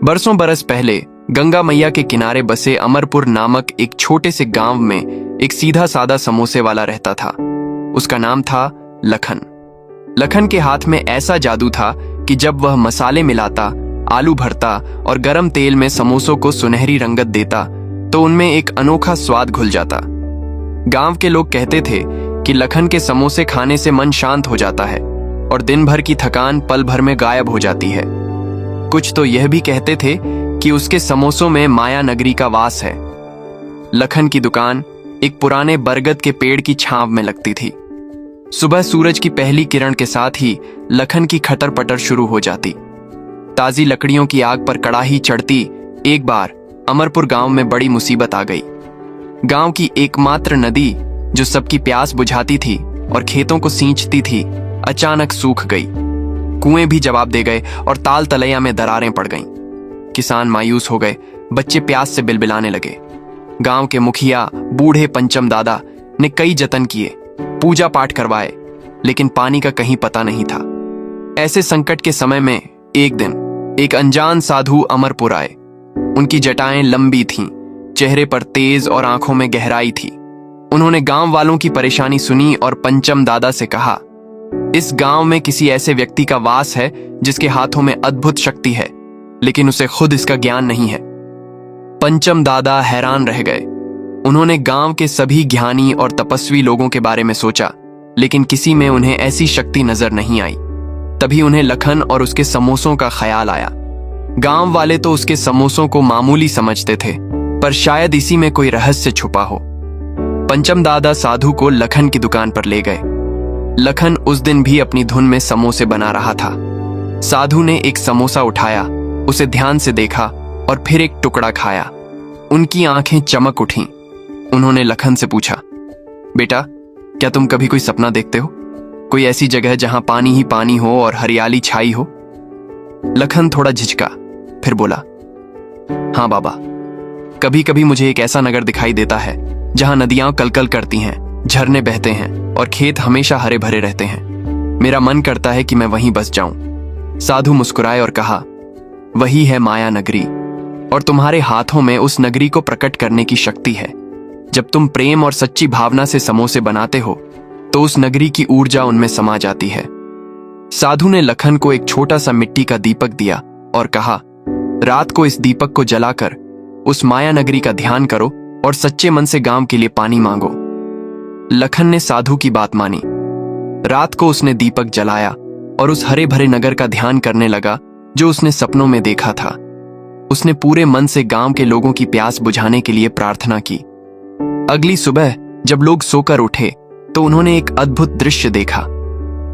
बरसों बरस पहले गंगा मैया के किनारे बसे अमरपुर नामक एक छोटे से गांव में एक सीधा सादा समोसे वाला रहता था। उसका नाम था लखन। लखन के हाथ में ऐसा जादू था कि जब वह मसाले मिलाता, आलू भरता और गरम तेल में समोसों को सुनहरी रंगत देता तो उनमें एक अनोखा स्वाद घुल जाता। गांव के लोग कहते थे कि लखन के समोसे खाने से मन शांत हो जाता है और दिन भर की थकान पल भर में गायब हो जाती है। कुछ तो यह भी कहते थे कि उसके समोसों में माया नगरी का वास है। लखन की दुकान एक पुराने बरगद के पेड़ की छांव में लगती थी। सुबह सूरज की पहली किरण के साथ ही लखन की खटर पटर शुरू हो जाती। ताजी लकड़ियों की आग पर कड़ाही चढ़ती। एक बार अमरपुर गांव में बड़ी मुसीबत आ गई। गांव की एकमात्र नदी जो सबकी प्यास बुझाती थी और खेतों को सींचती थी, अचानक सूख गई। कुएं भी जवाब दे गए और ताल तलैया में दरारें पड़ गईं। किसान मायूस हो गए, बच्चे प्यास से बिलबिलाने लगे। गांव के मुखिया बूढ़े पंचम दादा ने कई जतन किए, पूजा पाठ करवाए, लेकिन पानी का कहीं पता नहीं था। ऐसे संकट के समय में एक दिन एक अनजान साधु अमरपुर आए। उनकी जटाएं लंबी थीं, चेहरे पर तेज और आंखों में गहराई थी। उन्होंने गांव वालों की परेशानी सुनी और पंचम दादा से कहा, इस गांव में किसी ऐसे व्यक्ति का वास है जिसके हाथों में अद्भुत शक्ति है, लेकिन उसे खुद इसका ज्ञान नहीं है। पंचम दादा हैरान रह गए। उन्होंने गांव के सभी ज्ञानी और तपस्वी लोगों के बारे में सोचा, लेकिन किसी में उन्हें ऐसी शक्ति नजर नहीं आई। तभी उन्हें लखन और उसके समोसों का ख्याल आया। गांव वाले तो उसके समोसों को मामूली समझते थे, पर शायद इसी में कोई रहस्य छुपा हो। पंचम दादा साधु को लखन की दुकान पर ले गए। लखन उस दिन भी अपनी धुन में समोसे बना रहा था। साधु ने एक समोसा उठाया, उसे ध्यान से देखा और फिर एक टुकड़ा खाया। उनकी आंखें चमक उठीं। उन्होंने लखन से पूछा, बेटा, क्या तुम कभी कोई सपना देखते हो? कोई ऐसी जगह जहां पानी ही पानी हो और हरियाली छाई हो? लखन थोड़ा झिझका, फिर बोला, हाँ बाबा, कभी कभी मुझे एक ऐसा नगर दिखाई देता है जहां नदियां कलकल करती हैं, झरने बहते हैं और खेत हमेशा हरे भरे रहते हैं। मेरा मन करता है कि मैं वहीं बस जाऊं। साधु मुस्कुराए और कहा, वही है माया नगरी, और तुम्हारे हाथों में उस नगरी को प्रकट करने की शक्ति है। जब तुम प्रेम और सच्ची भावना से समोसे बनाते हो तो उस नगरी की ऊर्जा उनमें समा जाती है। साधु ने लखन को एक छोटा सा मिट्टी का दीपक दिया और कहा, रात को इस दीपक को जलाकर उस माया नगरी का ध्यान करो और सच्चे मन से गांव के लिए पानी मांगो। लखन ने साधु की बात मानी। रात को उसने दीपक जलाया और उस हरे भरे नगर का ध्यान करने लगा जो उसने सपनों में देखा था। उसने पूरे मन से गांव के लोगों की प्यास बुझाने के लिए प्रार्थना की। अगली सुबह जब लोग सोकर उठे तो उन्होंने एक अद्भुत दृश्य देखा।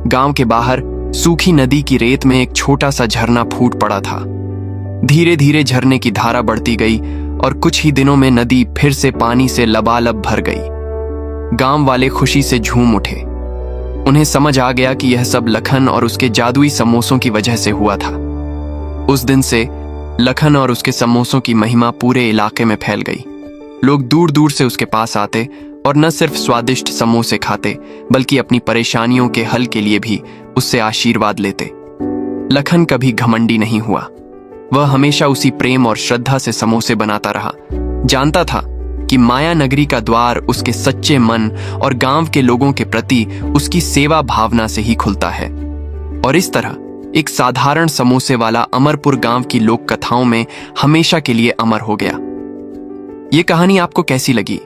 गांव के बाहर सूखी नदी की रेत में एक छोटा सा झरना फूट पड़ा था। धीरे धीरे झरने की धारा बढ़ती गई और कुछ ही दिनों में नदी फिर से पानी से लबालब भर गई। गांव वाले खुशी से झूम उठे। उन्हें समझ आ गया कि यह सब लखन और उसके जादुई समोसों की वजह से हुआ था। उस दिन से लखन और उसके समोसों की महिमा पूरे इलाके में फैल गई। लोग दूर दूर से उसके पास आते और न सिर्फ स्वादिष्ट समोसे खाते, बल्कि अपनी परेशानियों के हल के लिए भी उससे आशीर्वाद लेते। लखन कभी घमंडी नहीं हुआ। वह हमेशा उसी प्रेम और श्रद्धा से समोसे बनाता रहा। जानता था कि माया नगरी का द्वार उसके सच्चे मन और गांव के लोगों के प्रति उसकी सेवा भावना से ही खुलता है। और इस तरह एक साधारण समोसे वाला अमरपुर गांव की लोक कथाओं में हमेशा के लिए अमर हो गया। ये कहानी आपको कैसी लगी?